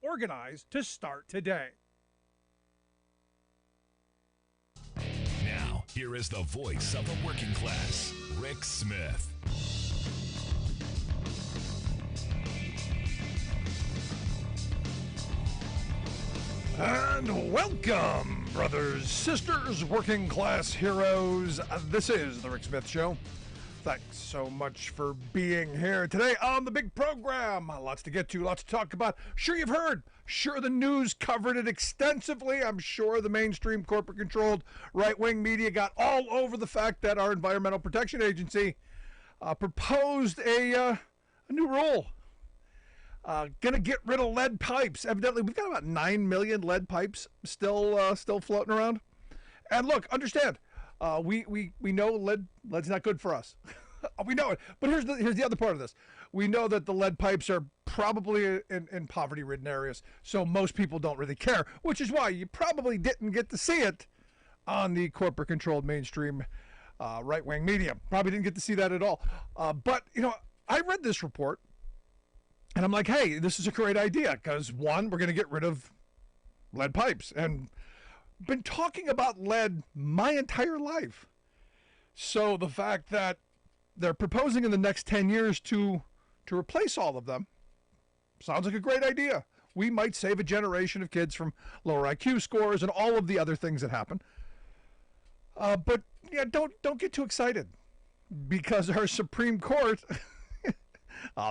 organize to start today. Now, here is the voice of the working class, Rick Smith. And welcome, brothers, sisters, working class heroes. This is the Rick Smith Show. Thanks so much for being here today on the big program. Lots to get to, lots to talk about. Sure you've heard. Sure the news covered it extensively. I'm sure the mainstream corporate-controlled right-wing media got all over the fact that our Environmental Protection Agency proposed a new rule. Gonna get rid of lead pipes. Evidently, we've got about 9 million lead pipes still floating around. And look, understand, we know lead's not good for us. We know it. But here's the other part of this. We know that the lead pipes are probably in poverty-ridden areas, so most people don't really care, which is why you probably didn't get to see it on the corporate-controlled mainstream right-wing media. Probably didn't get to see that at all. But, I read this report, and I'm like, hey, this is a great idea, because, one, we're going to get rid of lead pipes. And been talking about lead my entire life. So the fact that they're proposing in the next 10 years to replace all of them sounds like a great idea. We might save a generation of kids from lower IQ scores and all of the other things that happen. But yeah, don't get too excited, because our Supreme Court,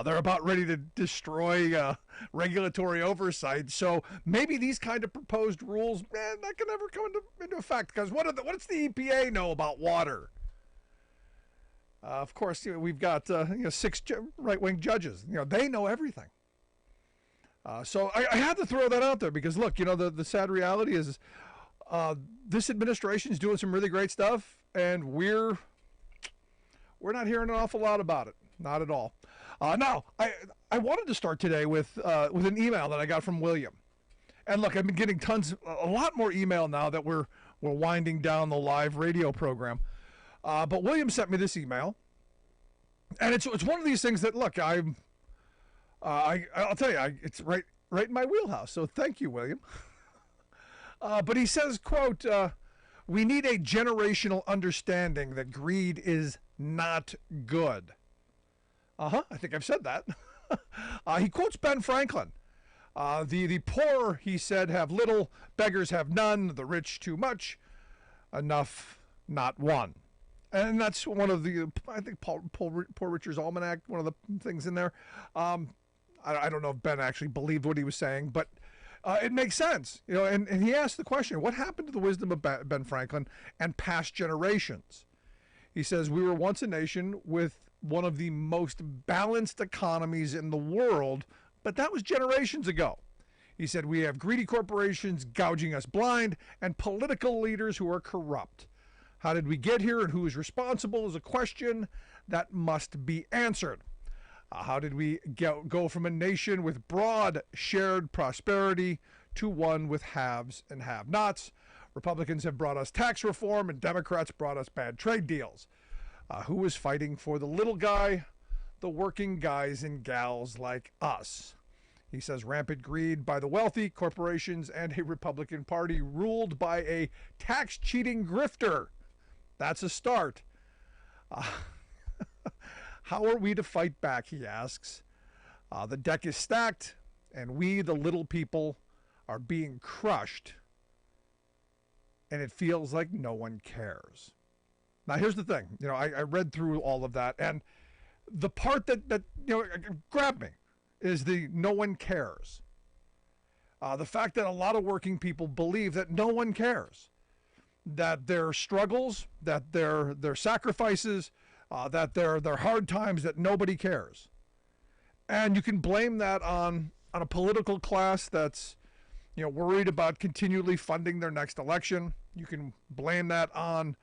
they're about ready to destroy regulatory oversight. So maybe these kind of proposed rules, that can never come into effect. Because what does the EPA know about water? Of course, we've got 6 right-wing judges. They know everything. So I had to throw that out there because, look, the sad reality is this administration is doing some really great stuff, and we're not hearing an awful lot about it. Not at all. Now, I wanted to start today with an email that I got from William. And look, I've been getting a lot more email now that we're winding down the live radio program. But William sent me this email, and it's one of these things that, look, I'll tell you, it's right in my wheelhouse. So thank you, William. But he says, quote, we need a generational understanding that greed is not good. I think I've said that. He quotes Ben Franklin. The poor, he said, have little, beggars have none, the rich too much, enough, not one. And that's one of the, I think, Poor Richard's Almanac, one of the things in there. I don't know if Ben actually believed what he was saying, but it makes sense. And he asked the question, what happened to the wisdom of Ben Franklin and past generations? He says, we were once a nation with one of the most balanced economies in the world, but that was generations ago. He said, we have greedy corporations gouging us blind and political leaders who are corrupt. How did we get here and who is responsible is a question that must be answered. How did we go from a nation with broad shared prosperity to one with haves and have-nots? Republicans have brought us tax reform and Democrats brought us bad trade deals. Who is fighting for the little guy? The working guys and gals like us. He says rampant greed by the wealthy, corporations, and a Republican Party ruled by a tax-cheating grifter. That's a start. How are we to fight back, he asks. The deck is stacked, and we, the little people, are being crushed, and it feels like no one cares. Now, here's the thing. I read through all of that, and the part that grabbed me is the no one cares. The fact that a lot of working people believe that no one cares, that their struggles, that their sacrifices, that their hard times, that nobody cares. And you can blame that on a political class that's worried about continually funding their next election. You can blame that on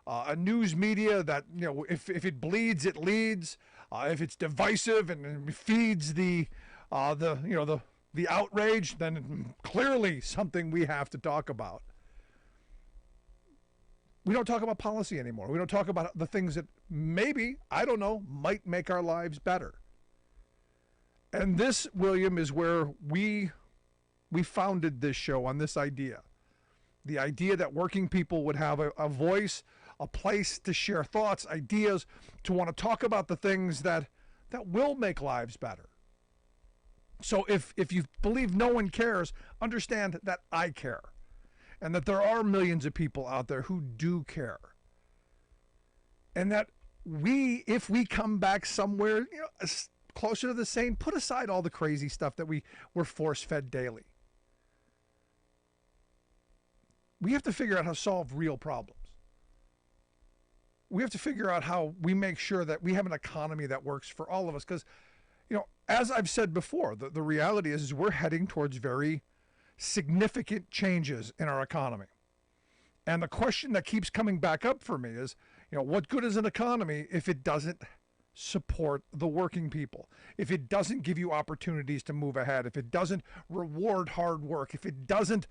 a news media that, if it bleeds, it leads. If it's divisive and feeds the outrage, then clearly something we have to talk about. We don't talk about policy anymore. We don't talk about the things that maybe, I don't know, might make our lives better. And this, William, is where we We founded this show on this idea. The idea that working people would have a voice, a place to share thoughts, ideas, to want to talk about the things that will make lives better. So if you believe no one cares, understand that I care. And that there are millions of people out there who do care. And that if we come back somewhere closer to the sane, put aside all the crazy stuff that we're force-fed daily. We have to figure out how to solve real problems. We have to figure out how we make sure that we have an economy that works for all of us. Because, as I've said before, the reality is we're heading towards very significant changes in our economy. And the question that keeps coming back up for me is, what good is an economy if it doesn't support the working people, if it doesn't give you opportunities to move ahead, if it doesn't reward hard work, if it doesn't,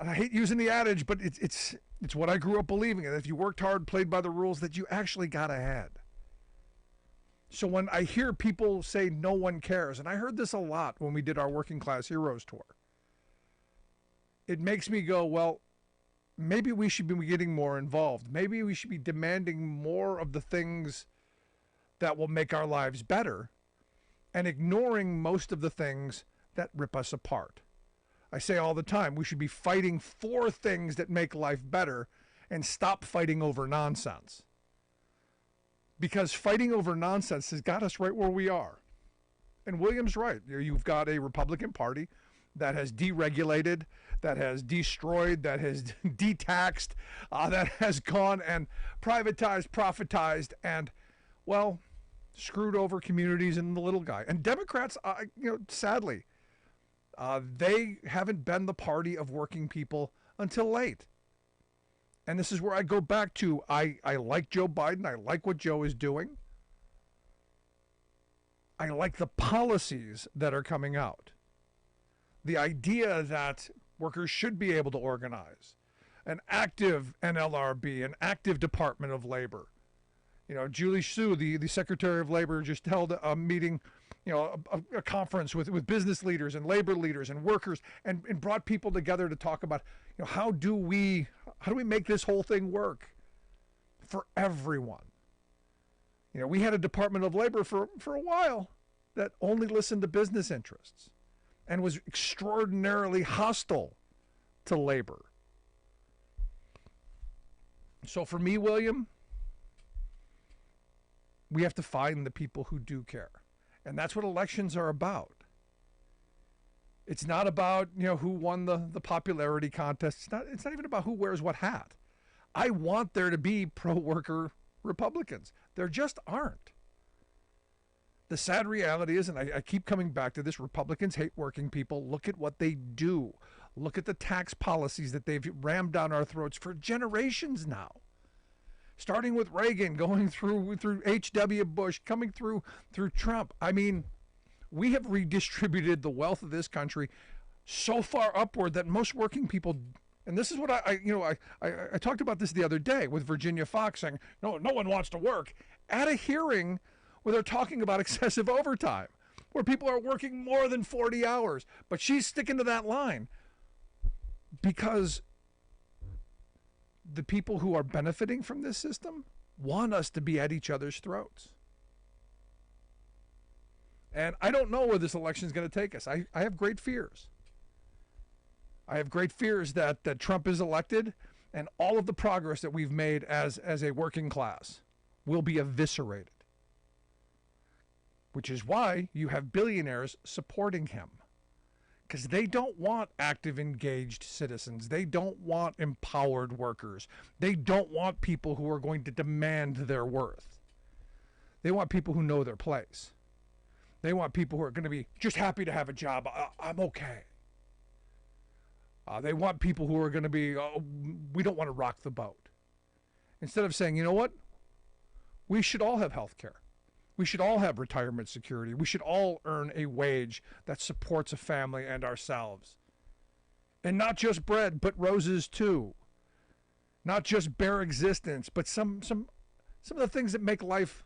I hate using the adage, but it's what I grew up believing, that if you worked hard, played by the rules, that you actually got ahead. So when I hear people say no one cares, and I heard this a lot when we did our Working Class Heroes tour, it makes me go, well, maybe we should be getting more involved. Maybe we should be demanding more of the things that will make our lives better and ignoring most of the things that rip us apart. I say all the time, we should be fighting for things that make life better and stop fighting over nonsense. Because fighting over nonsense has got us right where we are. And William's right. You've got a Republican Party that has deregulated, that has destroyed, that has detaxed, that has gone and privatized, profitized, and, well, screwed over communities and the little guy. And Democrats, sadly, they haven't been the party of working people until late. And this is where I go back to, I like Joe Biden. I like what Joe is doing. I like the policies that are coming out. The idea that workers should be able to organize, an active NLRB, an active Department of Labor. Julie Su, the Secretary of Labor, just held a meeting, a conference with business leaders and labor leaders and workers, and brought people together to talk about, how do we make this whole thing work for everyone? We had a Department of Labor for a while that only listened to business interests and was extraordinarily hostile to labor. So for me, William, we have to find the people who do care. And that's what elections are about. It's not about, who won the popularity contest. It's not even about who wears what hat. I want there to be pro-worker Republicans. There just aren't. The sad reality is, and I keep coming back to this, Republicans hate working people. Look at what they do. Look at the tax policies that they've rammed down our throats for generations now. Starting with Reagan, going through H.W. Bush, coming through Trump. I mean, we have redistributed the wealth of this country so far upward that most working people, and this is what I talked about this the other day with Virginia Fox saying, no one wants to work, at a hearing where they're talking about excessive overtime, where people are working more than 40 hours. But she's sticking to that line because the people who are benefiting from this system want us to be at each other's throats. And I don't know where this election is going to take us. I have great fears. I have great fears that Trump is elected and all of the progress that we've made as a working class will be eviscerated. Which is why you have billionaires supporting him. Because they don't want active, engaged citizens. They don't want empowered workers. They don't want people who are going to demand their worth. They want people who know their place. They want people who are going to be just happy to have a job. I'm okay. They want people who are going to be, we don't want to rock the boat. Instead of saying, you know what? We should all have health care. We should all have retirement security. We should all earn a wage that supports a family and ourselves. And not just bread, but roses too. Not just bare existence, but some of the things that make life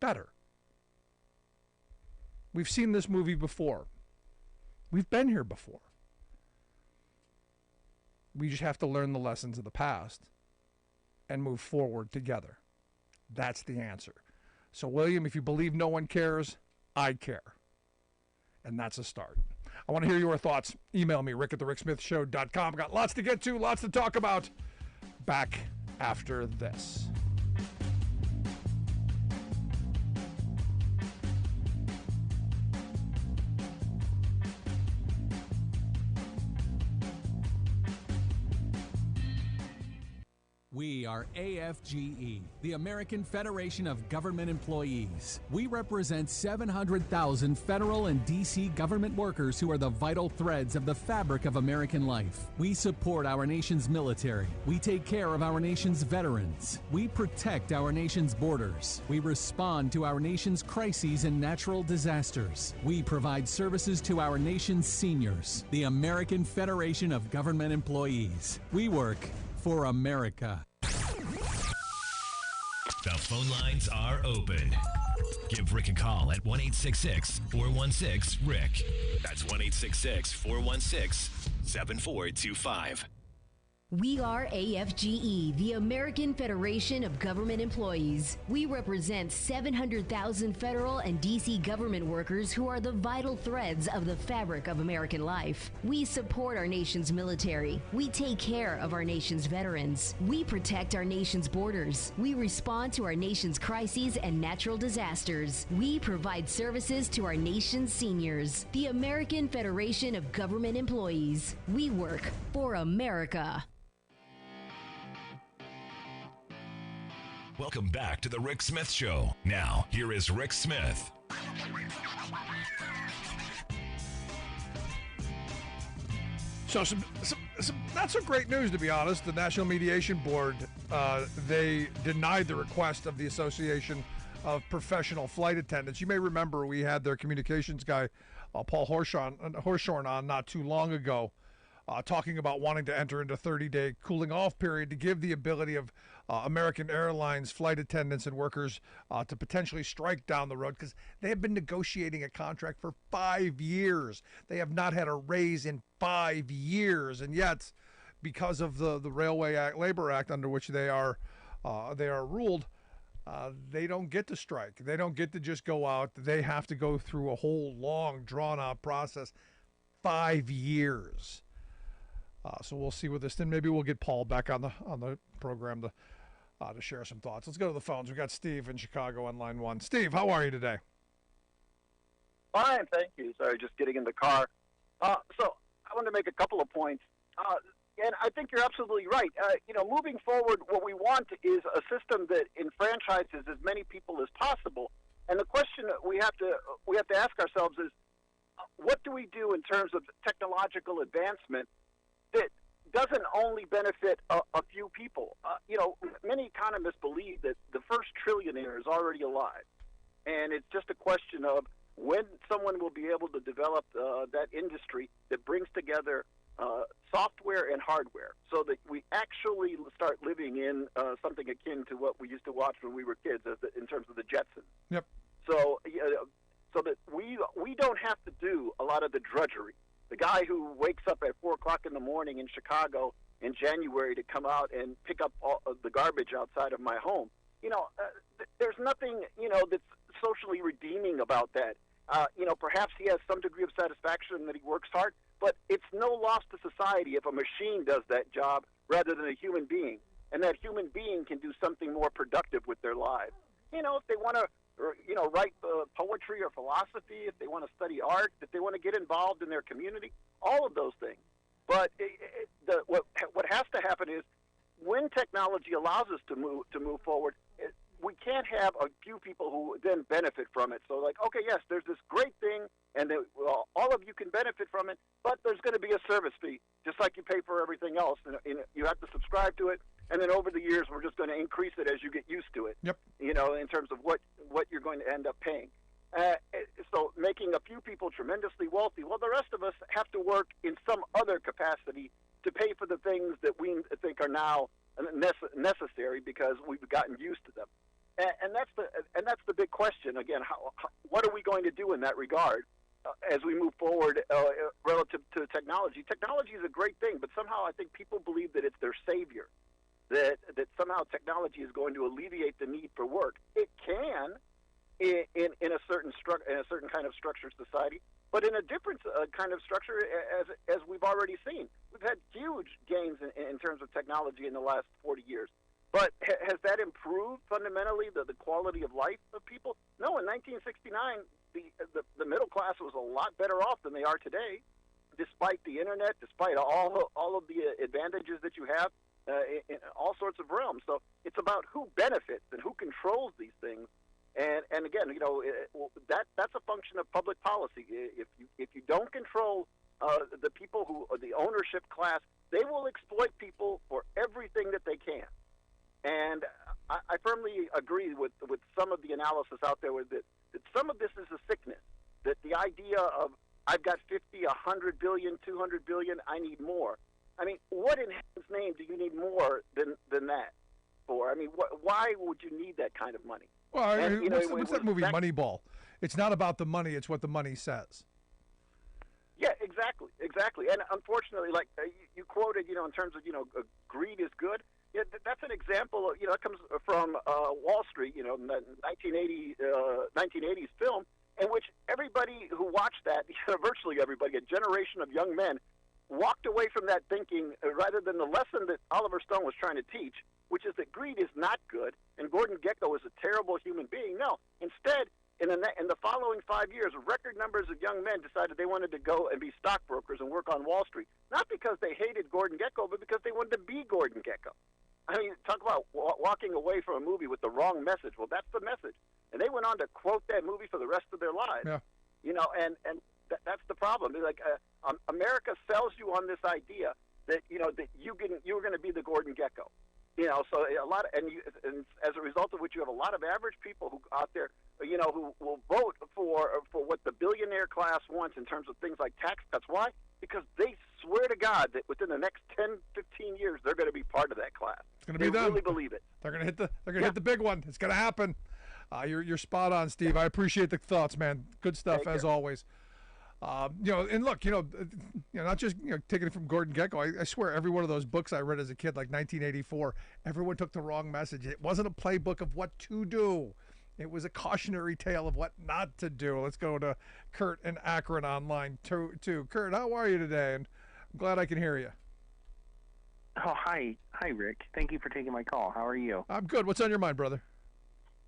better. We've seen this movie before. We've been here before. We just have to learn the lessons of the past and move forward together. That's the answer. So, William, if you believe no one cares, I care. And that's a start. I want to hear your thoughts. Email me, rick@thericksmithshow.com. Got lots to get to, lots to talk about. Back after this. We are AFGE, the American Federation of Government Employees. We represent 700,000 federal and D.C. government workers who are the vital threads of the fabric of American life. We support our nation's military. We take care of our nation's veterans. We protect our nation's borders. We respond to our nation's crises and natural disasters. We provide services to our nation's seniors. The American Federation of Government Employees. We work for America. The phone lines are open. Give Rick a call at 1-866-416-RICK. That's 1-866-416-7425. We are AFGE, the American Federation of Government Employees. We represent 700,000 federal and D.C. government workers who are the vital threads of the fabric of American life. We support our nation's military. We take care of our nation's veterans. We protect our nation's borders. We respond to our nation's crises and natural disasters. We provide services to our nation's seniors. The American Federation of Government Employees. We work for America. Welcome back to the Rick Smith Show. Now, here is Rick Smith. So some not so great news, to be honest. The National Mediation Board, they denied the request of the Association of Professional Flight Attendants. You may remember we had their communications guy, Paul Horshorn, on not too long ago, talking about wanting to enter into a 30-day cooling off period to give the ability of American Airlines flight attendants and workers to potentially strike down the road, because they have been negotiating a contract for 5 years. They have not had a raise in 5 years, and yet, because of the Railway Act, Labor Act, under which they are ruled, they don't get to strike. They don't get to just go out. They have to go through a whole long, drawn-out process. 5 years. So we'll see with this. Then maybe we'll get Paul back on the program to share some thoughts. Let's go to the phones. We've got Steve in Chicago on line one. Steve, how are you today? Fine, thank you. Sorry, just getting in the car. So I want to make a couple of points. And I think you're absolutely right. Moving forward, what we want is a system that enfranchises as many people as possible. And the question that we have to ask ourselves is, what do we do in terms of technological advancement that doesn't only benefit a few people? Many economists believe that the first trillionaire is already alive, and it's just a question of when someone will be able to develop that industry that brings together software and hardware, so that we actually start living in something akin to what we used to watch when we were kids, in terms of the Jetsons. Yep. So that we don't have to do a lot of the drudgery. The guy who wakes up at 4 o'clock in the morning in Chicago in January to come out and pick up all of the garbage outside of my home, there's nothing, that's socially redeeming about that. Perhaps he has some degree of satisfaction that he works hard, but it's no loss to society if a machine does that job rather than a human being, and that human being can do something more productive with their lives. If they want to write poetry or philosophy, if they want to study art, if they want to get involved in their community, all of those things. But what has to happen is, when technology allows us to move forward, we can't have a few people who then benefit from it. So, okay, yes, there's this great thing, and all of you can benefit from it, but there's going to be a service fee, just like you pay for everything else. And you have to subscribe to it, and then over the years, we're just going to increase it as you get used to it. Yep. In terms of what you're going to end up paying. So making a few people tremendously wealthy, well, the rest of us have to work in some other capacity to pay for the things that we think are now necessary because we've gotten used to them. And that's the big question. Again, what are we going to do in that regard? as we move forward relative to technology. Technology is a great thing, but somehow I think people believe that it's their savior, that somehow technology is going to alleviate the need for work. It can in a certain kind of structured society, but in a different kind of structure, as we've already seen. We've had huge gains in terms of technology in the last 40 years. But has that improved fundamentally the quality of life of people? No, in 1969, the middle class was a lot better off than they are today, despite the internet, despite all of the advantages that you have in all sorts of realms. So it's about who benefits and who controls these things. And again, that's a function of public policy. If you don't control the people who are the ownership class, they will exploit people for everything that they can. And I firmly agree with some of the analysis out there that some of this is a sickness, that the idea of I've got 50, 100 billion, 200 billion, I need more. I mean, what in heaven's name do you need more than that for? I mean, why would you need that kind of money? Well, what's that movie, Moneyball? It's not about the money, it's what the money says. Yeah, exactly. And unfortunately, like you quoted, in terms of, greed is good. Yeah, that's an example. It comes from Wall Street, 1980s film, in which everybody who watched that, virtually everybody, a generation of young men, walked away from that thinking, rather than the lesson that Oliver Stone was trying to teach, which is that greed is not good and Gordon Gekko is a terrible human being. No, instead, in the following 5 years, record numbers of young men decided they wanted to go and be stockbrokers and work on Wall Street, not because they hated Gordon Gekko, but because they wanted to be Gordon Gekko. I mean, talk about walking away from a movie with the wrong message. Well, that's the message. And they went on to quote that movie for the rest of their lives. Yeah. And that's the problem. Like America sells you on this idea that that you're going to be the Gordon Gekko. So a lot of, and as a result of which you have a lot of average people who out there, who will vote for what the billionaire class wants in terms of things like tax cuts. Why? Because they swear to God that within the next 10, 15 years, they're going to be part of that class. It's going to be them. They really believe it. They're going to hit the big one. It's going to happen. You're spot on, Steve. I appreciate the thoughts, man. Good stuff as always. And look, not just taking it from Gordon Gekko. I swear, every one of those books I read as a kid, like 1984, everyone took the wrong message. It wasn't a playbook of what to do. It was a cautionary tale of what not to do. Let's go to Kurt in Akron on line two. Kurt, how are you today? And I'm glad I can hear you. Oh, hi, Rick. Thank you for taking my call. How are you? I'm good. What's on your mind, brother?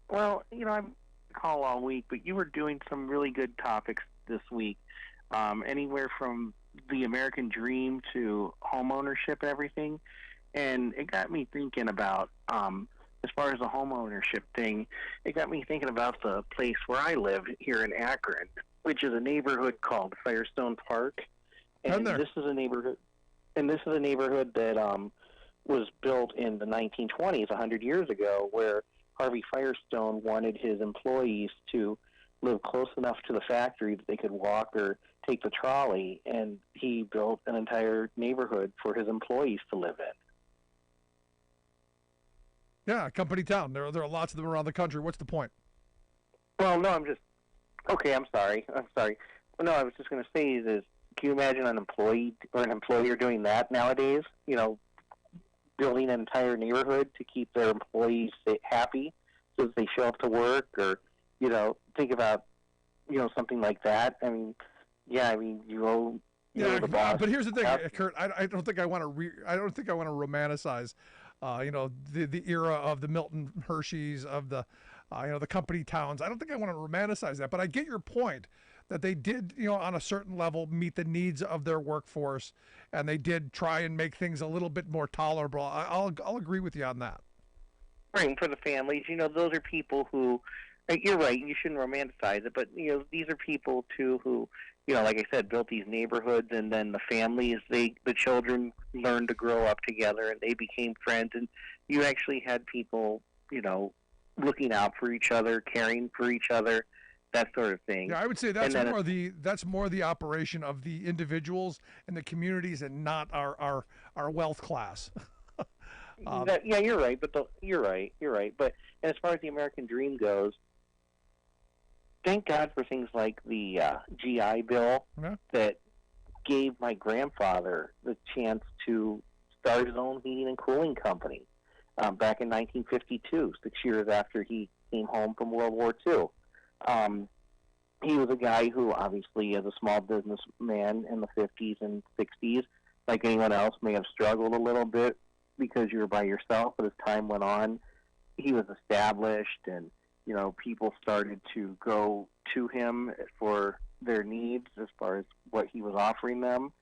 Well, I've called all week, but you were doing some really good topics this week. Anywhere from the American dream to home ownership and everything. And it got me thinking about, as far as the home ownership thing, it got me thinking about the place where I live here in Akron, which is a neighborhood called Firestone Park. And this is a neighborhood that was built in the 1920s, 100 years ago, where Harvey Firestone wanted his employees to live close enough to the factory that they could walk or take the trolley, and he built an entire neighborhood for his employees to live in. Yeah, company town. There are lots of them around the country. What's the point? Well, no, I'm sorry. Well, no, I was just going to say is, can you imagine an employee or an employer doing that nowadays? Building an entire neighborhood to keep their employees happy so that they show up to work, or think about something like that. I mean, the boss. But here's the thing, Kurt. I don't think I want to romanticize, the era of the Milton Hershey's, of the, the company towns. I don't think I want to romanticize that. But I get your point that they did, on a certain level, meet the needs of their workforce, and they did try and make things a little bit more tolerable. I'll agree with you on that. Right, for the families, those are people who. You're right. You shouldn't romanticize it, but these are people too who, like I said, built these neighborhoods, and then the families, the children learned to grow up together, and they became friends, and you actually had people, looking out for each other, caring for each other, that sort of thing. Yeah, I would say that's more the operation of the individuals and the communities, and not our wealth class. You're right. But you're right. But as far as the American dream goes, thank God for things like the GI Bill Yeah. that gave my grandfather the chance to start his own heating and cooling company back in 1952, 6 years after he came home from World War II. He was a guy who, obviously, as a small businessman in the 50s and 60s, like anyone else, may have struggled a little bit because you were by yourself. But as time went on, he was established, and people started to go to him for their needs as far as what he was offering them.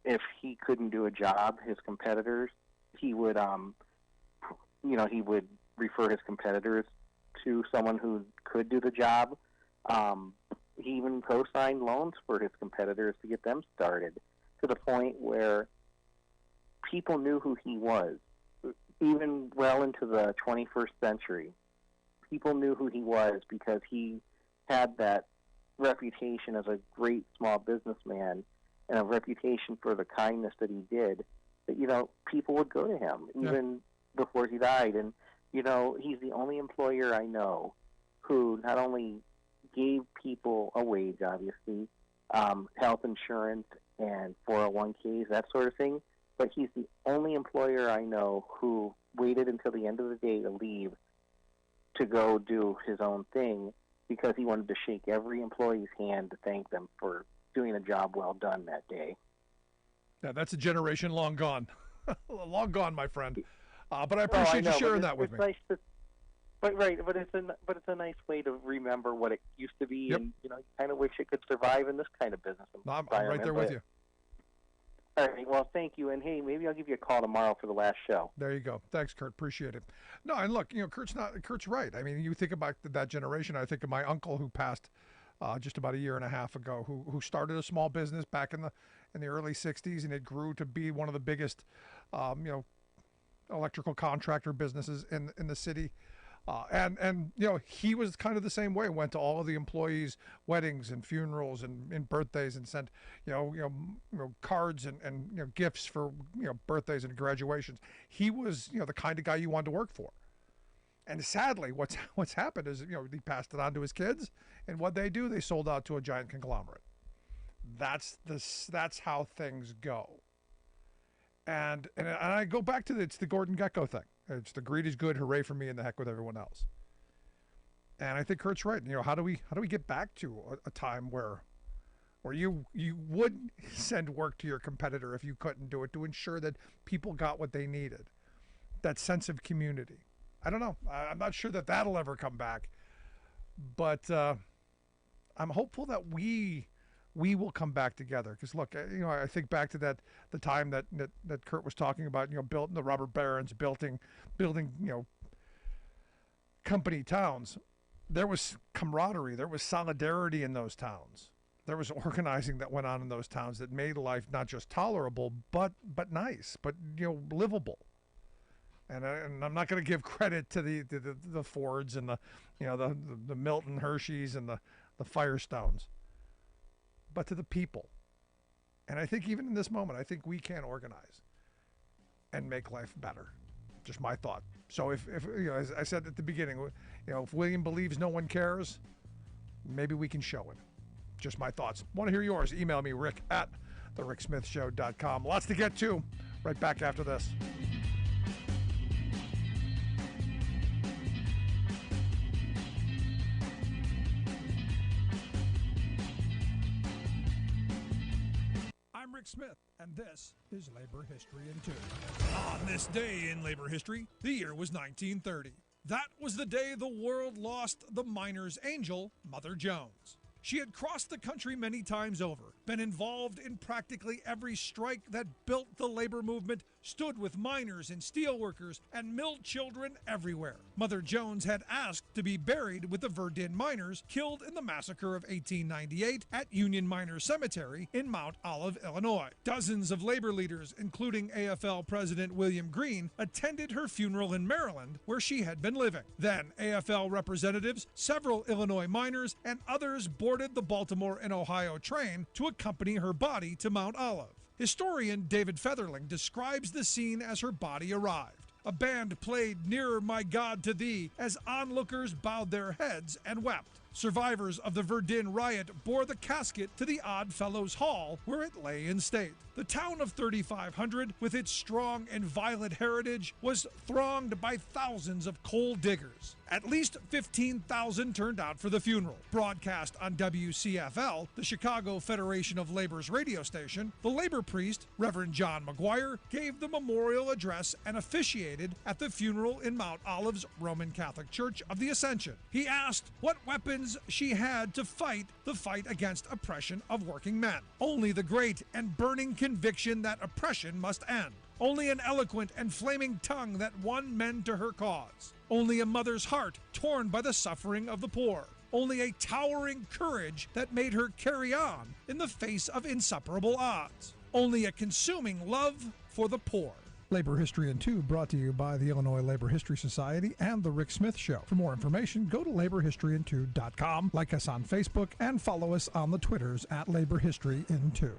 If he couldn't do a job, his competitors, he would, he would refer his competitors to someone who could do the job. He even co-signed loans for his competitors to get them started, to the point where people knew who he was. Even well into the 21st century, people knew who he was because he had that reputation as a great small businessman and a reputation for the kindness that he did, that, people would go to him even before he died. And, he's the only employer I know who not only gave people a wage, obviously, health insurance and 401ks, that sort of thing, but he's the only employer I know who waited until the end of the day to leave to go do his own thing because he wanted to shake every employee's hand to thank them for doing a job well done that day. Yeah, that's a generation long gone. Long gone, my friend. But I appreciate you sharing that with me. Nice to, but it's a nice way to remember what it used to be, and you kind of wish it could survive in this kind of business environment. I'm right there with you. All right, well, thank you, and hey, maybe I'll give you a call tomorrow for the last show. There you go. Thanks, Kurt. Appreciate it. No, and look, Kurt's right. I mean, you think about that generation. I think of my uncle who passed just about a year and a half ago, who started a small business back in the early '60s, and it grew to be one of the biggest, electrical contractor businesses in the city. And he was kind of the same way. Went to all of the employees' weddings and funerals and birthdays, and sent cards and gifts for birthdays and graduations. He was the kind of guy you wanted to work for. And sadly, what's happened is he passed it on to his kids, and what they do, they sold out to a giant conglomerate. That's how things go. And I go back to it's the Gordon Gekko thing. It's the greed is good, hooray for me, and the heck with everyone else. And I think Kurt's right. How do we get back to a time where you would send work to your competitor if you couldn't do it, to ensure that people got what they needed? That sense of community. I don't know. I'm not sure that that'll ever come back, but I'm hopeful that we will come back together. Because look, I think back to the time that Kurt was talking about, building the rubber barons, building company towns. There was camaraderie, there was solidarity in those towns. There was organizing that went on in those towns that made life not just tolerable, but nice, but livable. And I'm not going to give credit to the Fords and the Milton Hersheys and the Firestones, but to the people. And I think even in this moment, I think we can organize and make life better. Just my thought. So if as I said at the beginning, if William believes no one cares, maybe we can show it. Just my thoughts. Want to hear yours? Email me, rick@thericksmithshow.com. Lots to get to. Right back after this. I'm Rick Smith, and this is Labor History in 2. On this day in labor history, the year was 1930. That was the day the world lost the miner's angel, Mother Jones. She had crossed the country many times over, been involved in practically every strike that built the labor movement, stood with miners and steelworkers, and milled children everywhere. Mother Jones had asked to be buried with the Verdun miners killed in the massacre of 1898 at Union Miners Cemetery in Mount Olive, Illinois. Dozens of labor leaders, including AFL President William Green, attended her funeral in Maryland, where she had been living. Then AFL representatives, several Illinois miners, and others boarded the Baltimore and Ohio train to accompany her body to Mount Olive. Historian David Featherling describes the scene as her body arrived. A band played Nearer My God to Thee as onlookers bowed their heads and wept. Survivors of the Verdun riot bore the casket to the Odd Fellows Hall, where it lay in state. The town of 3,500, with its strong and violent heritage, was thronged by thousands of coal diggers. At least 15,000 turned out for the funeral. Broadcast on WCFL, the Chicago Federation of Labor's radio station, the labor priest, Reverend John McGuire, gave the memorial address and officiated at the funeral in Mount Olive's Roman Catholic Church of the Ascension. He asked what weapons she had to fight the fight against oppression of working men. Only the great and burning conviction that oppression must end. Only an eloquent and flaming tongue that won men to her cause. Only a mother's heart torn by the suffering of the poor. Only a towering courage that made her carry on in the face of insuperable odds. Only a consuming love for the poor. Labor History in 2 brought to you by the Illinois Labor History Society and The Rick Smith Show. For more information, go to laborhistoryin2.com, like us on Facebook, and follow us on the Twitters at Labor History in 2.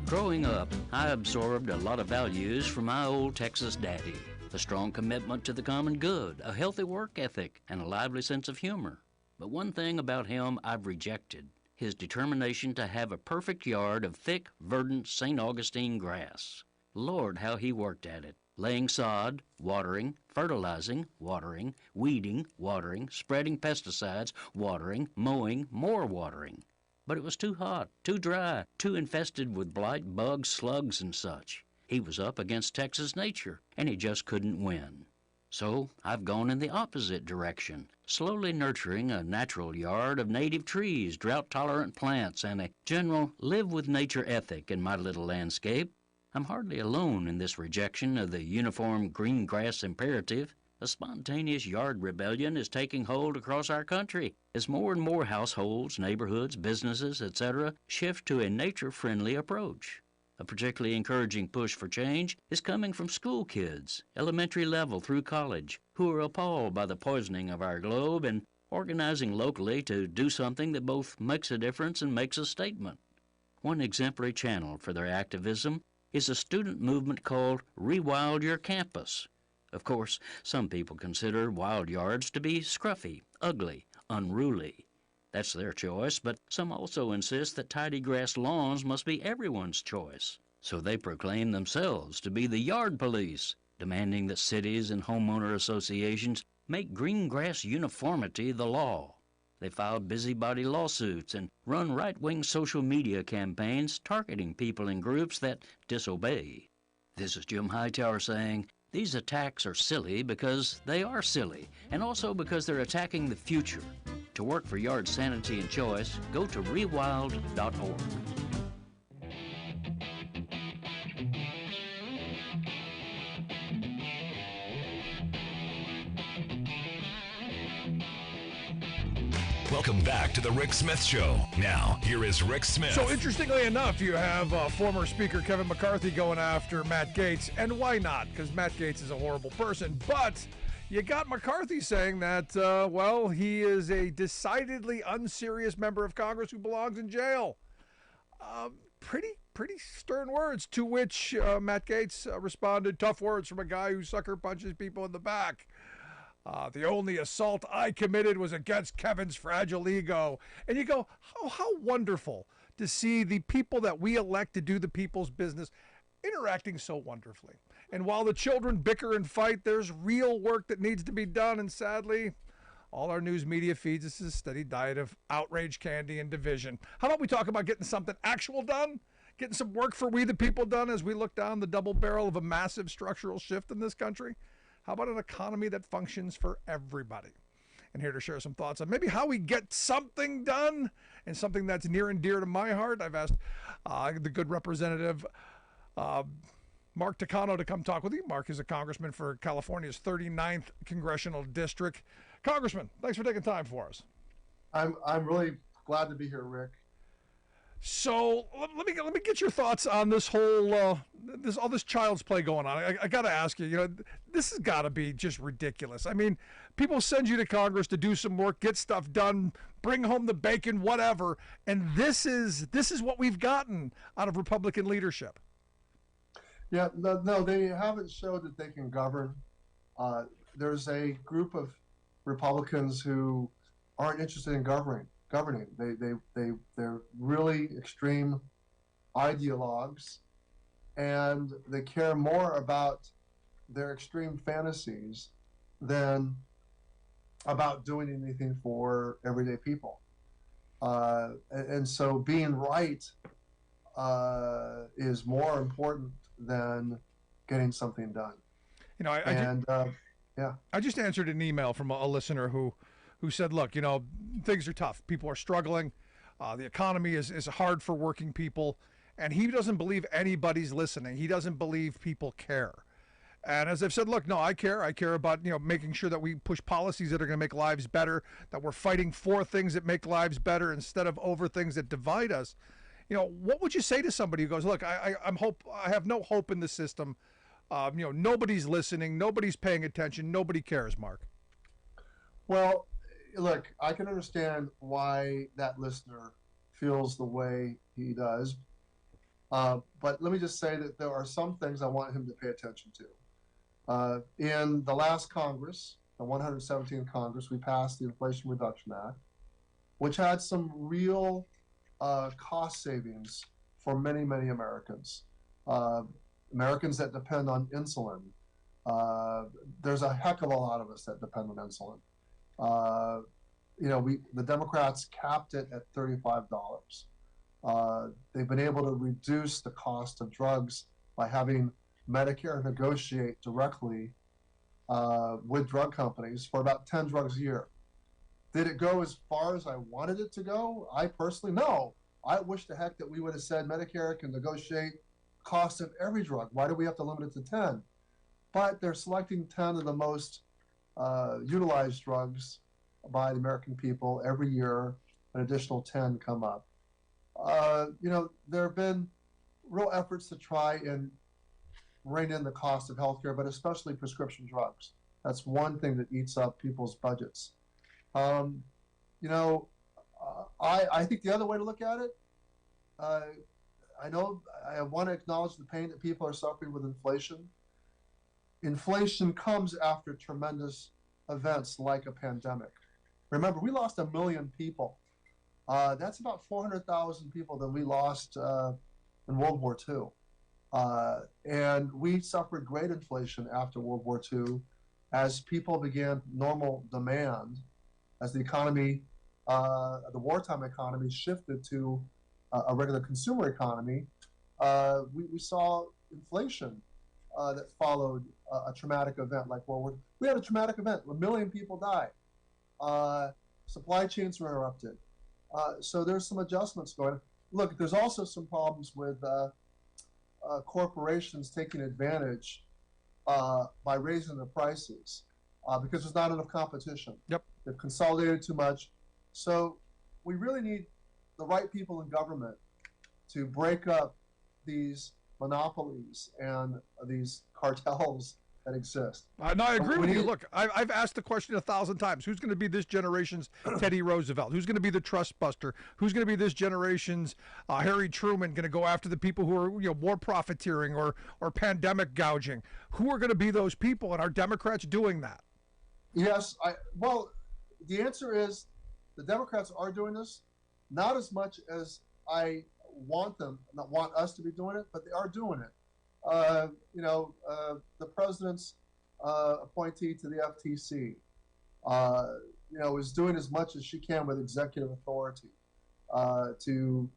Growing up, I absorbed a lot of values from my old Texas daddy. A strong commitment to the common good, a healthy work ethic, and a lively sense of humor. But one thing about him I've rejected, his determination to have a perfect yard of thick, verdant St. Augustine grass. Lord, how he worked at it, laying sod, watering, fertilizing, watering, weeding, watering, spreading pesticides, watering, mowing, more watering. But it was too hot, too dry, too infested with blight, bugs, slugs, and such. He was up against Texas nature, and he just couldn't win. So I've gone in the opposite direction, slowly nurturing a natural yard of native trees, drought-tolerant plants, and a general live-with-nature ethic in my little landscape. I'm hardly alone in this rejection of the uniform green grass imperative. A spontaneous yard rebellion is taking hold across our country as more and more households, neighborhoods, businesses, etc. shift to a nature-friendly approach. A particularly encouraging push for change is coming from school kids, elementary level through college, who are appalled by the poisoning of our globe and organizing locally to do something that both makes a difference and makes a statement. One exemplary channel for their activism is a student movement called Rewild Your Campus. Of course, some people consider wild yards to be scruffy, ugly, unruly. That's their choice, but some also insist that tidy grass lawns must be everyone's choice. So they proclaim themselves to be the yard police, demanding that cities and homeowner associations make green grass uniformity the law. They file busybody lawsuits and run right-wing social media campaigns targeting people and groups that disobey. This is Jim Hightower saying, these attacks are silly because they are silly, and also because they're attacking the future. To work for yard sanity and choice, go to rewild.org. Welcome back to the Rick Smith Show. Now, here is Rick Smith. So interestingly enough, you have former Speaker Kevin McCarthy going after Matt Gaetz, and why not? Because Matt Gaetz is a horrible person, but you got McCarthy saying that, well, he is a decidedly unserious member of Congress who belongs in jail. Pretty stern words, to which Matt Gaetz responded, tough words from a guy who sucker punches people in the back. The only assault I committed was against Kevin's fragile ego. And you go, how wonderful to see the people that we elect to do the people's business interacting so wonderfully. And while the children bicker and fight, there's real work that needs to be done. And sadly, all our news media feeds us a steady diet of outrage, candy, and division. How about we talk about getting something actual done? Getting some work for we the people done as we look down the double barrel of a massive structural shift in this country? How about an economy that functions for everybody? And here to share some thoughts on maybe how we get something done and something that's near and dear to my heart, I've asked the good representative Mark Takano to come talk with you. Mark is a congressman for California's 39th congressional district. Congressman, thanks for taking time for us. I'm really glad to be here, Rick. So let me get your thoughts on this whole all this child's play going on. I got to ask you, this has got to be just ridiculous. I mean, people send you to Congress to do some work, get stuff done, bring home the bacon, whatever, and this is what we've gotten out of Republican leadership. Yeah, no, they haven't showed that they can govern. There's a group of Republicans who aren't interested in governing. They're really extreme ideologues, and they care more about their extreme fantasies than about doing anything for everyday people. And so being right is more important than getting something done. You know, I just answered an email from a listener who said, look, you know, things are tough. People are struggling. The economy is hard for working people. And he doesn't believe anybody's listening. He doesn't believe people care. And as I've said, look, no, I care. I care about, you know, making sure that we push policies that are going to make lives better, that we're fighting for things that make lives better instead of over things that divide us. You know, what would you say to somebody who goes, look, I have no hope in the system. You know, nobody's listening, nobody's paying attention, nobody cares, Mark. Well, look, I can understand why that listener feels the way he does. But let me just say that there are some things I want him to pay attention to. In the last Congress, the 117th Congress, we passed the Inflation Reduction Act, which had some real cost savings for many, many Americans. Americans that depend on insulin. There's a heck of a lot of us that depend on insulin. You know, the Democrats capped it at $35. They've been able to reduce the cost of drugs by having Medicare negotiate directly with drug companies for about 10 drugs a year. Did it go as far as I wanted it to go? I personally, no. I wish the heck that we would have said Medicare can negotiate cost of every drug. Why do we have to limit it to 10? But they're selecting 10 of the most utilized drugs by the American people every year. An additional 10 come up. You know, there have been real efforts to try and rein in the cost of healthcare, but especially prescription drugs. That's one thing that eats up people's budgets. You know, I think the other way to look at it, I know I want to acknowledge the pain that people are suffering with inflation. Inflation comes after tremendous events like a pandemic. Remember, we lost 1 million people. That's about 400,000 people that we lost in World War II. And we suffered great inflation after World War II as people began normal demand, as the economy, the wartime economy shifted to a regular consumer economy. We saw inflation that followed a traumatic event like World War II. We had a traumatic event. 1 million people died. Supply chains were interrupted. So there's some adjustments going on. Look, there's also some problems with corporations taking advantage by raising the prices because there's not enough competition. Yep. They've consolidated too much. So we really need the right people in government to break up these monopolies and these cartels that exist. No, I agree with you. Look, I've asked the question 1,000 times. Who's going to be this generation's Teddy Roosevelt? Who's going to be the trust buster? Who's going to be this generation's Harry Truman, going to go after the people who are, you know, war profiteering or pandemic gouging? Who are going to be those people? And are Democrats doing that? Yes. Well, the answer is the Democrats are doing this, not as much as I want us to be doing it, but they are doing it. You know, the president's appointee to the FTC, you know, is doing as much as she can with executive authority to,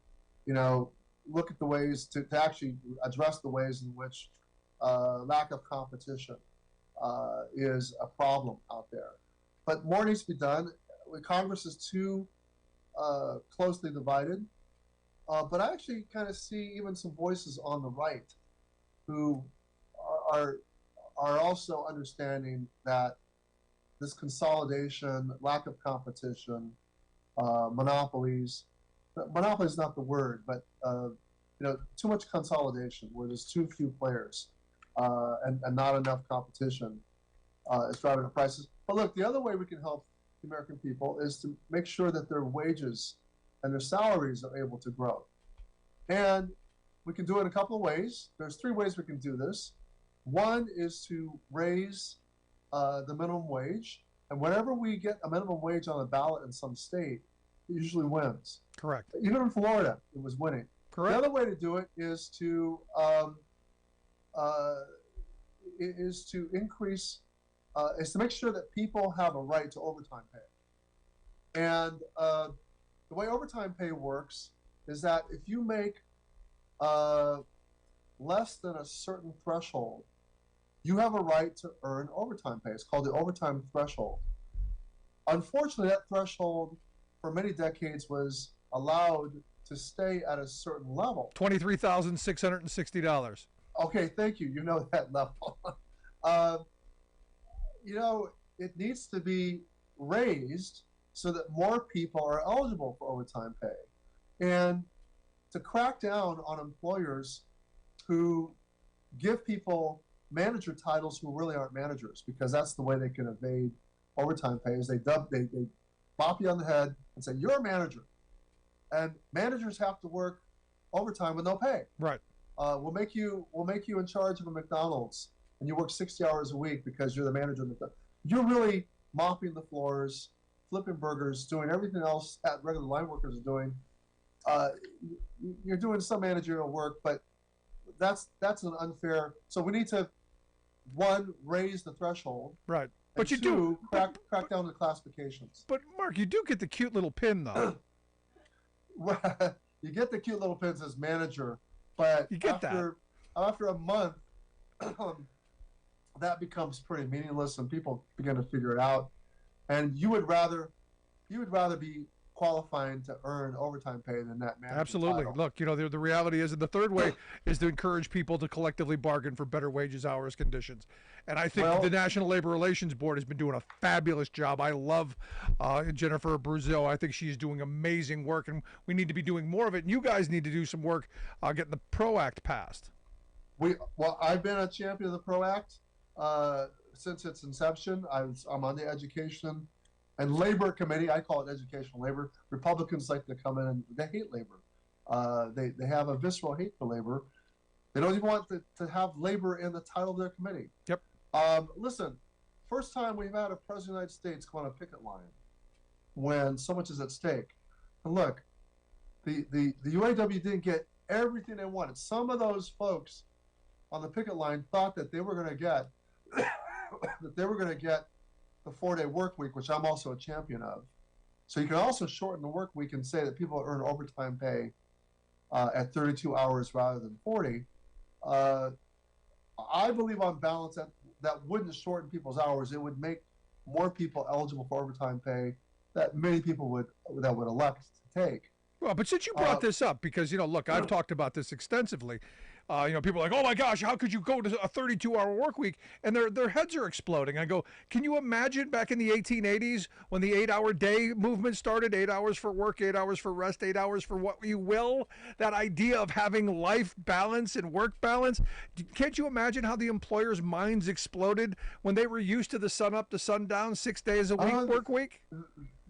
you know, look at the ways to actually address the ways in which lack of competition is a problem out there. But more needs to be done. Congress is too closely divided. But I actually kind of see even some voices on the right who are also understanding that this consolidation, lack of competition, monopolies is not the word, but you know, too much consolidation where there's too few players and not enough competition is driving up prices. But look, the other way we can help the American people is to make sure that their wages and their salaries are able to grow. And we can do it in a couple of ways. There's 3 ways we can do this. One is to raise the minimum wage. And whenever we get a minimum wage on the ballot in some state, it usually wins. Correct. Even in Florida, it was winning. Correct. The other way to do it is to increase, is to make sure that people have a right to overtime pay. And the way overtime pay works is that if you make less than a certain threshold, you have a right to earn overtime pay. It's called the overtime threshold. Unfortunately, that threshold for many decades was allowed to stay at a certain level. $23,660. Okay, thank you. You know that level. It needs to be raised so that more people are eligible for overtime pay. And to crack down on employers who give people manager titles who really aren't managers, because that's the way they can evade overtime pay, is they bop you on the head and say, you're a manager. And managers have to work overtime with no pay. Right. We'll make you in charge of a McDonald's, and you work 60 hours a week because you're the manager of McDonald's. You're really mopping the floors, flipping burgers, doing everything else that regular line workers are doing. You're doing some managerial work, but that's an unfair. So we need to, one, raise the threshold. Right. But you two, crack down the classifications. But Mark, you do get the cute little pin though. You get the cute little pins as manager, but you get after a month, that becomes pretty meaningless, and people begin to figure it out. And you would rather be qualifying to earn overtime pay than that manager Absolutely. title. Look, the reality is that the third way is to encourage people to collectively bargain for better wages, hours, conditions. And I think the National Labor Relations Board has been doing a fabulous job. I love Jennifer Bruzzo. I think she's doing amazing work, and we need to be doing more of it. And you guys need to do some work getting the PRO Act passed. I've been a champion of the PRO Act since its inception. I'm on the Education and Labor Committee. I call it educational labor. Republicans like to come in and they hate labor. They have a visceral hate for labor. They don't even want to have labor in the title of their committee. Yep. Listen, first time we've had a president of the United States go on a picket line when so much is at stake. And look, the UAW didn't get everything they wanted. Some of those folks on the picket line thought that they were going to get the 4-day work week, which I'm also a champion of. So you can also shorten the work week and say that people earn overtime pay at 32 hours rather than 40. I believe on balance that wouldn't shorten people's hours. It would make more people eligible for overtime pay that many people would elect to take. Well, but since you brought this up, because, look, I've talked about this extensively. People are like, oh my gosh, how could you go to a 32-hour work week? And their heads are exploding. I go, can you imagine back in the 1880s when the 8-hour day movement started, 8 hours for work, 8 hours for rest, 8 hours for what you will? That idea of having life balance and work balance. Can't you imagine how the employers' minds exploded when they were used to the sun up to sundown, 6 days a week work week?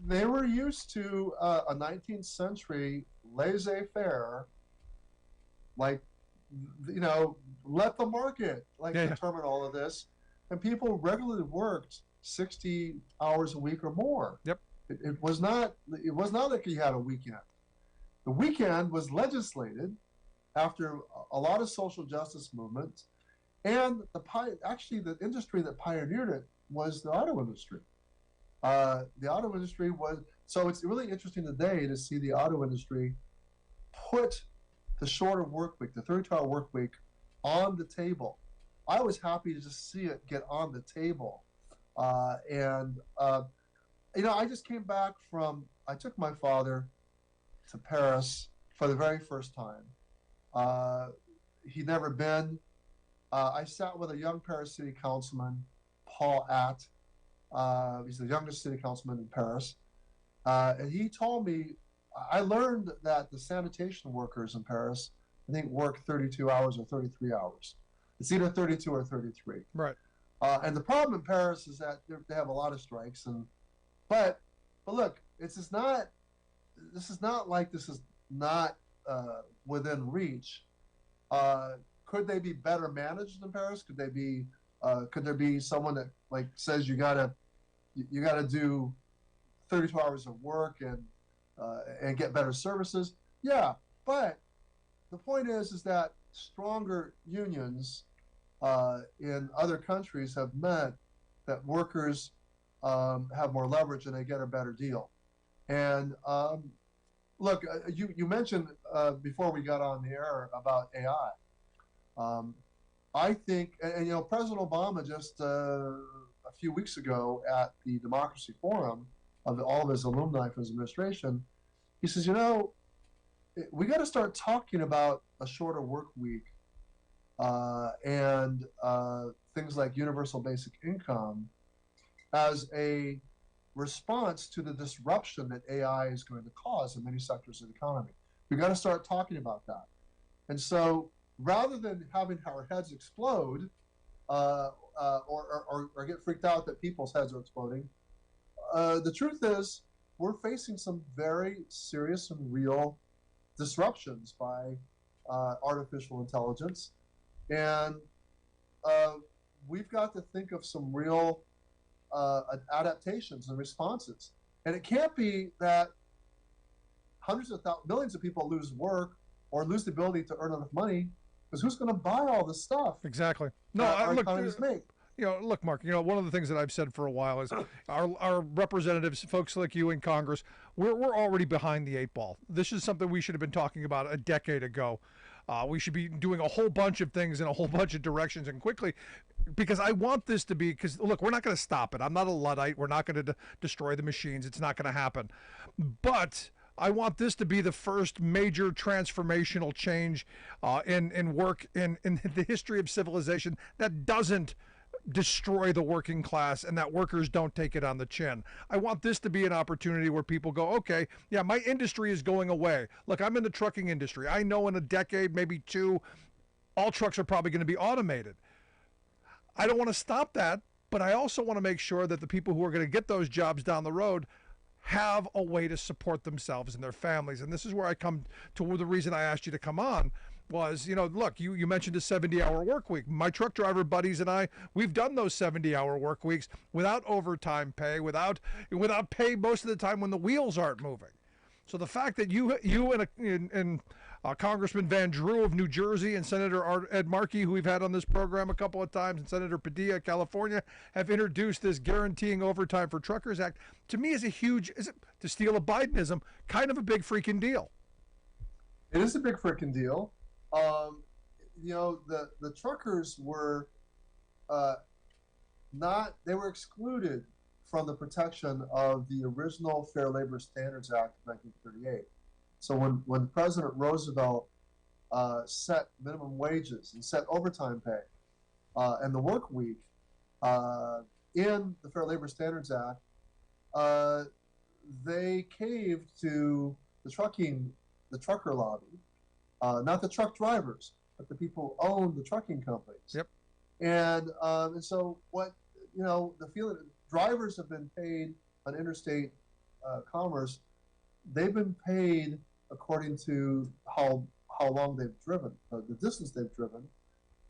They were used to a 19th century laissez-faire, like, let the market determine all of this. And people regularly worked 60 hours a week or more. Yep. It was not like you had a weekend. The weekend was legislated after a lot of social justice movements, and the industry that pioneered it was the auto industry. The auto industry so it's really interesting today to see the auto industry put the shorter work week, the 32-hour work week, on the table. I was happy to just see it get on the table. I just came back I took my father to Paris for the very first time. He'd never been. I sat with a young Paris city councilman, Paul Att. He's the youngest city councilman in Paris. And he told me, I learned that the sanitation workers in Paris, I think, work 32 hours or 33 hours. It's either 32 or 33. Right. And the problem in Paris is that they have a lot of strikes. But look, this is not within reach. Could they be better managed in Paris? Could there be someone that says you gotta you got to do 32 hours of work and get better services. Yeah, but the point is that stronger unions in other countries have meant that workers have more leverage and they get a better deal. And look, you mentioned before we got on the air about AI. I think, and you know, President Obama just a few weeks ago at the Democracy Forum of all of his alumni for his administration, he says, you know, we got to start talking about a shorter work week and things like universal basic income as a response to the disruption that AI is going to cause in many sectors of the economy. We got to start talking about that. And so rather than having our heads explode or get freaked out that people's heads are exploding, the truth is we're facing some very serious and real disruptions by artificial intelligence. And we've got to think of some real adaptations and responses. And it can't be that hundreds of millions of people lose work or lose the ability to earn enough money, because who's going to buy all this stuff? Exactly. No, our look, economies make. you know, look, Mark, you know, one of the things that I've said for a while is our representatives, folks like you in Congress, we're already behind the eight ball. This is something we should have been talking about a decade ago. We should be doing a whole bunch of things in a whole bunch of directions and quickly, because I want this to be, because look, we're not going to stop it. I'm not a Luddite. We're not going to destroy the machines. It's not going to happen. But I want this to be the first major transformational change in work in the history of civilization that doesn't destroy the working class and that workers don't take it on the chin. I want this to be an opportunity where people go, okay, yeah, my industry is going away. Look, I'm in the trucking industry. I know in a decade, maybe two, all trucks are probably going to be automated. I don't want to stop that, but I also want to make sure that the people who are going to get those jobs down the road have a way to support themselves and their families. And this is where I come to the reason I asked you to come on was, you know, look, you mentioned a 70-hour work week. My truck driver buddies and I, we've done those 70-hour work weeks without overtime pay, without pay most of the time when the wheels aren't moving. So the fact that you and Congressman Van Drew of New Jersey and Senator Ed Markey, who we've had on this program a couple of times, and Senator Padilla of California, have introduced this Guaranteeing Overtime for Truckers Act, to me is a huge, to steal a Bidenism, kind of a big freaking deal. It is a big freaking deal. You know, the truckers were they were excluded from the protection of the original Fair Labor Standards Act of 1938. So when President Roosevelt set minimum wages and set overtime pay and the work week in the Fair Labor Standards Act, they caved to the trucker lobby, not the truck drivers, but the people who own the trucking companies. Yep. And so what, you know, the feeling drivers have been paid on interstate commerce. They've been paid according to how long they've driven, the distance they've driven,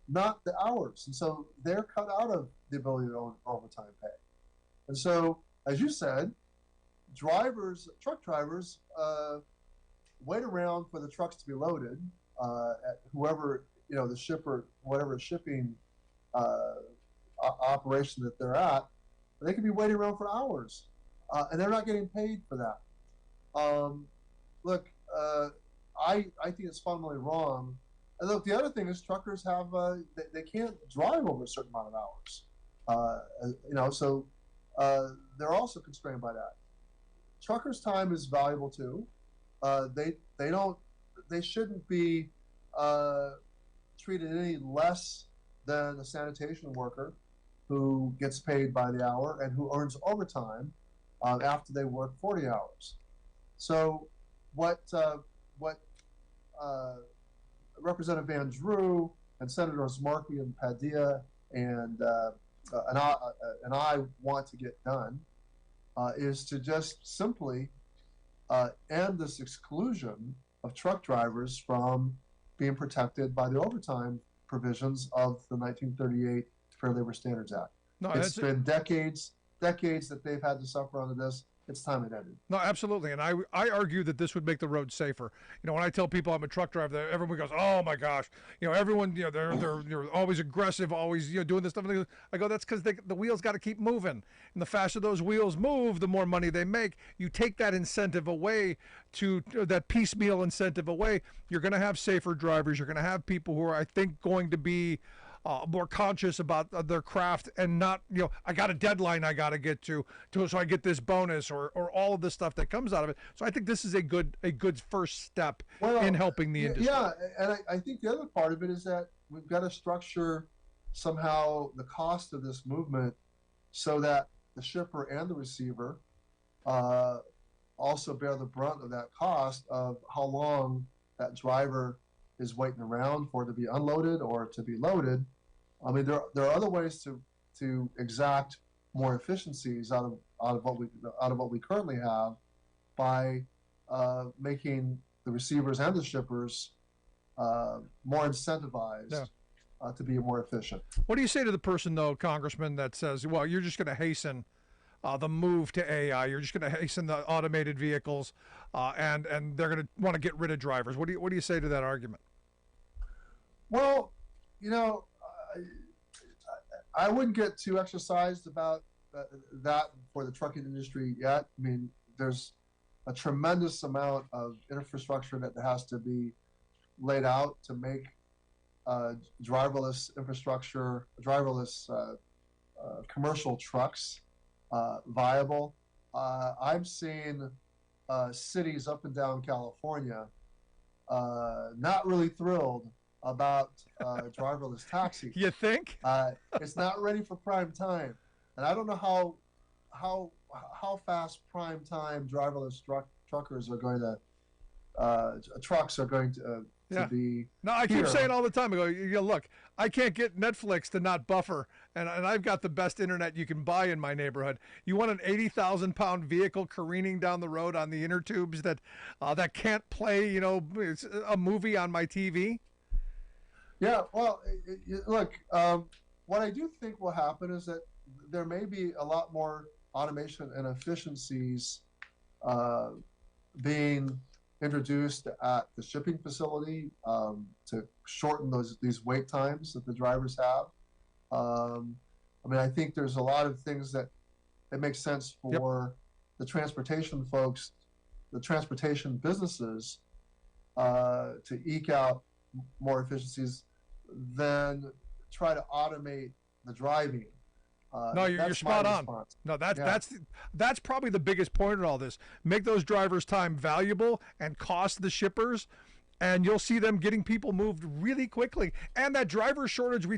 not the hours. And so they're cut out of the ability to own overtime pay. And so, as you said, truck drivers, wait around for the trucks to be loaded at whoever, you know, the shipper, whatever shipping operation that they're at. They could be waiting around for hours, and they're not getting paid for that. Look, I think it's fundamentally wrong. And look, the other thing is truckers have they can't drive over a certain amount of hours. You know, so they're also constrained by that. Truckers' time is valuable too. They shouldn't be treated any less than a sanitation worker who gets paid by the hour and who earns overtime after they work 40 hours. So what Representative Van Drew and Senators Markey and Padilla and I want to get done is to just simply end this exclusion of truck drivers from being protected by the overtime provisions of the 1938 Fair Labor Standards Act. No, it's been decades decades that they've had to suffer under this, it's time it ended. No, absolutely. And I argue that this would make the road safer. When I tell people I'm a truck driver, everyone goes, "Oh my gosh," everyone, they're always aggressive, always, doing this stuff. I go, that's because the wheels got to keep moving. And the faster those wheels move, the more money they make. You take that incentive away, that piecemeal incentive away, you're going to have safer drivers. You're going to have people who are, I think, going to be more conscious about their craft and not, I got a deadline I got to get to so I get this bonus or all of the stuff that comes out of it. So I think this is a good first step in helping the industry. Yeah, and I think the other part of it is that we've got to structure somehow the cost of this movement so that the shipper and the receiver also bear the brunt of that cost of how long that driver is waiting around for it to be unloaded or to be loaded. I mean, there are other ways to exact more efficiencies out of what we currently have by making the receivers and the shippers more incentivized to be more efficient. What do you say to the person, though, Congressman, that says, well, you're just going to hasten the move to AI, you're just going to hasten the automated vehicles, and they're going to want to get rid of drivers? What do you say to that argument? Well, I wouldn't get too exercised about that for the trucking industry yet. I mean, there's a tremendous amount of infrastructure that has to be laid out to make driverless infrastructure, driverless commercial trucks viable. I've seen cities up and down California not really thrilled about driverless taxis. You think? It's not ready for prime time, and I don't know how fast prime time driverless truckers are going to trucks are going to be. No, I keep saying all the time. I go, look, I can't get Netflix to not buffer, and I've got the best internet you can buy in my neighborhood. You want an 80,000-pound vehicle careening down the road on the inner tubes that can't play, a movie on my TV? Yeah, well, look, what I do think will happen is that there may be a lot more automation and efficiencies being introduced at the shipping facility to shorten these wait times that the drivers have. I mean, I think there's a lot of things that it makes sense for the transportation folks, the transportation businesses to eke out more efficiencies than try to automate the driving. No, you're spot on. No, that's probably the biggest point in all this. Make those drivers' time valuable and cost the shippers, and you'll see them getting people moved really quickly. And that driver shortage we're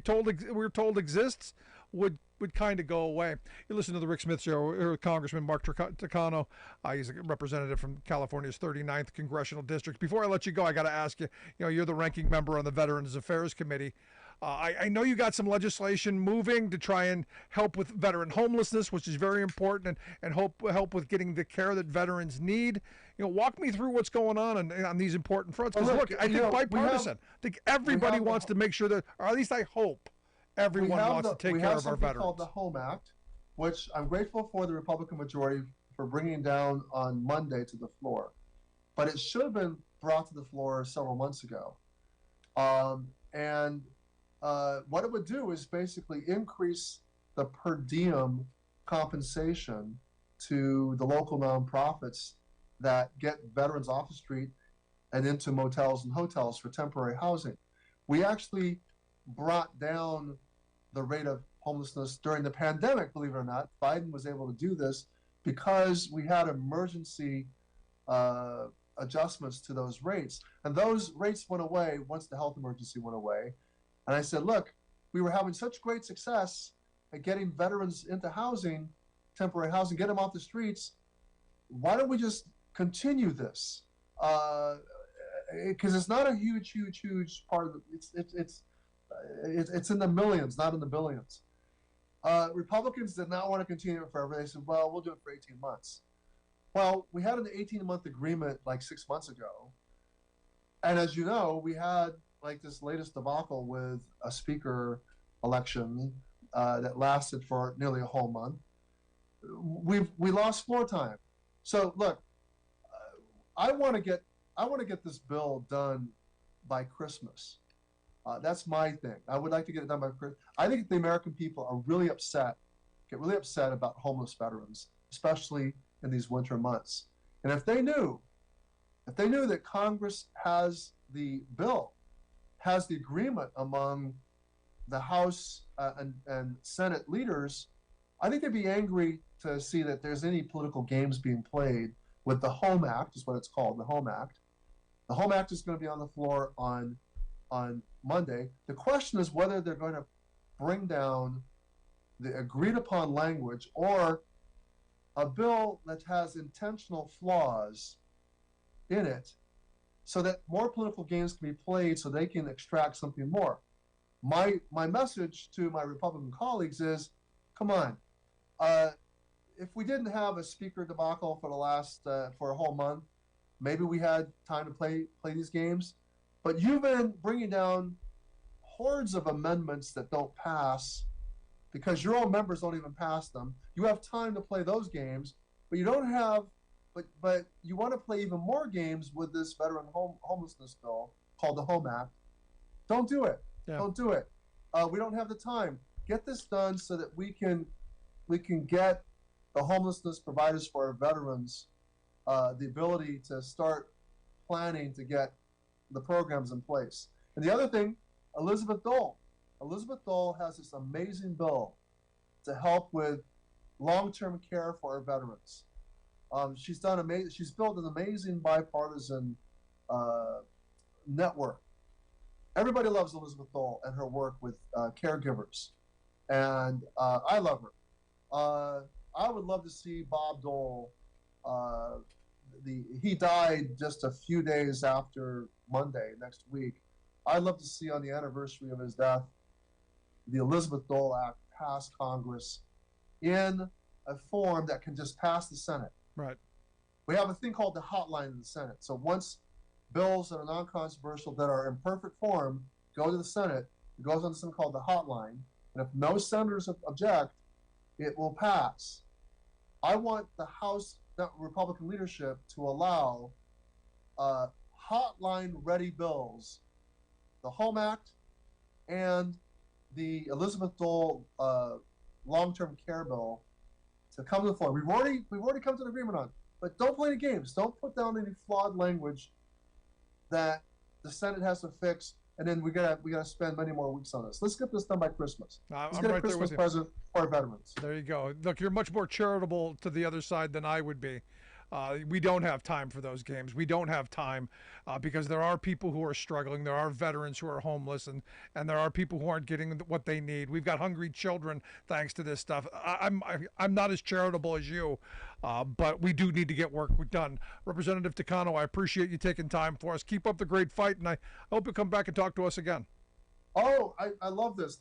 told exists would kind of go away. You listen to the Rick Smith Show. Here with Congressman Mark Takano. He's a representative from California's 39th Congressional District. Before I let you go, I got to ask you, you're the ranking member on the Veterans Affairs Committee. I know you got some legislation moving to try and help with veteran homelessness, which is very important, and help with getting the care that veterans need. Walk me through what's going on these important fronts. Because look, I think bipartisan. I think everybody wants to make sure that, or at least I hope, everyone wants to take care of our veterans. We have something called the Home Act, which I'm grateful for the Republican majority for bringing down on Monday to the floor. But it should have been brought to the floor several months ago. What it would do is basically increase the per diem compensation to the local nonprofits that get veterans off the street and into motels and hotels for temporary housing. We actually brought down the rate of homelessness during the pandemic, believe it or not. Biden was able to do this because we had emergency adjustments to those rates. And those rates went away once the health emergency went away. And I said, look, we were having such great success at getting veterans into housing, temporary housing, get them off the streets. Why don't we just continue this? Because it's not a huge part of it's in the millions, not in the billions. Republicans did not want to continue it forever. They said, well, we'll do it for 18 months. Well, we had an 18-month agreement like 6 months ago. And as you know, we had like this latest debacle with a speaker election that lasted for nearly a whole month. we lost floor time. So look, I want to get this bill done by Christmas. That's my thing. I would like to get it done by Christmas. I think the American people are really upset, get really upset about homeless veterans, especially in these winter months. And if they knew that Congress has the bill, has the agreement among the House and Senate leaders, I think they'd be angry to see that there's any political games being played with the Home Act, is what it's called, the Home Act. The Home Act is going to be on the floor on Monday. The question is whether they're going to bring down the agreed upon language or a bill that has intentional flaws in it so that more political games can be played so they can extract something more. My message to my Republican colleagues is, come on, if we didn't have a speaker debacle for the last for a whole month, maybe we had time to play these games. But you've been bringing down hordes of amendments that don't pass because your own members don't even pass them. You have time to play those games, but you don't have. But you want to play even more games with this veteran homelessness bill called the Home Act. Don't do it. Yeah. Don't do it. We don't have the time. Get this done so that we can get the homelessness providers for our veterans the ability to start planning to get the programs in place. And the other thing, Elizabeth Dole has this amazing bill to help with long-term care for our veterans. She's built an amazing bipartisan network. Everybody loves Elizabeth Dole and her work with caregivers, and I love her. I would love to see Bob Dole. He died just a few days after Monday next week. I'd love to see on the anniversary of his death the Elizabeth Dole Act pass Congress in a form that can just pass the Senate. Right. We have a thing called the hotline in the Senate. So once bills that are non-controversial that are in perfect form go to the Senate, it goes on something called the hotline. And if no senators object, it will pass. I want the House Republican leadership to allow hotline-ready bills, the Home Act and the Elizabeth Dole long-term care bill, to come to the floor. We've already come to an agreement on, but don't play any games. Don't put down any flawed language that the Senate has to fix, and then we gotta spend many more weeks on this. Let's get this done by Christmas. Let's get a Christmas present for our veterans. There you go. Look, you're much more charitable to the other side than I would be. We don't have time for those games. We don't have time because there are people who are struggling. There are veterans who are homeless, and there are people who aren't getting what they need. We've got hungry children thanks to this stuff. I'm not as charitable as you, but we do need to get work done. Representative Takano, I appreciate you taking time for us. Keep up the great fight, and I hope you come back and talk to us again. Oh, I love this.